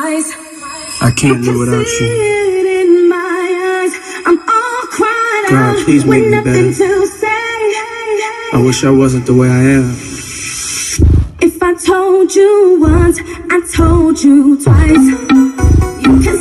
I can't live without you. In my eyes, I'm all cried God, out please make with me nothing better. to say. I wish I wasn't the way I am. If I told you once, I told you twice. You can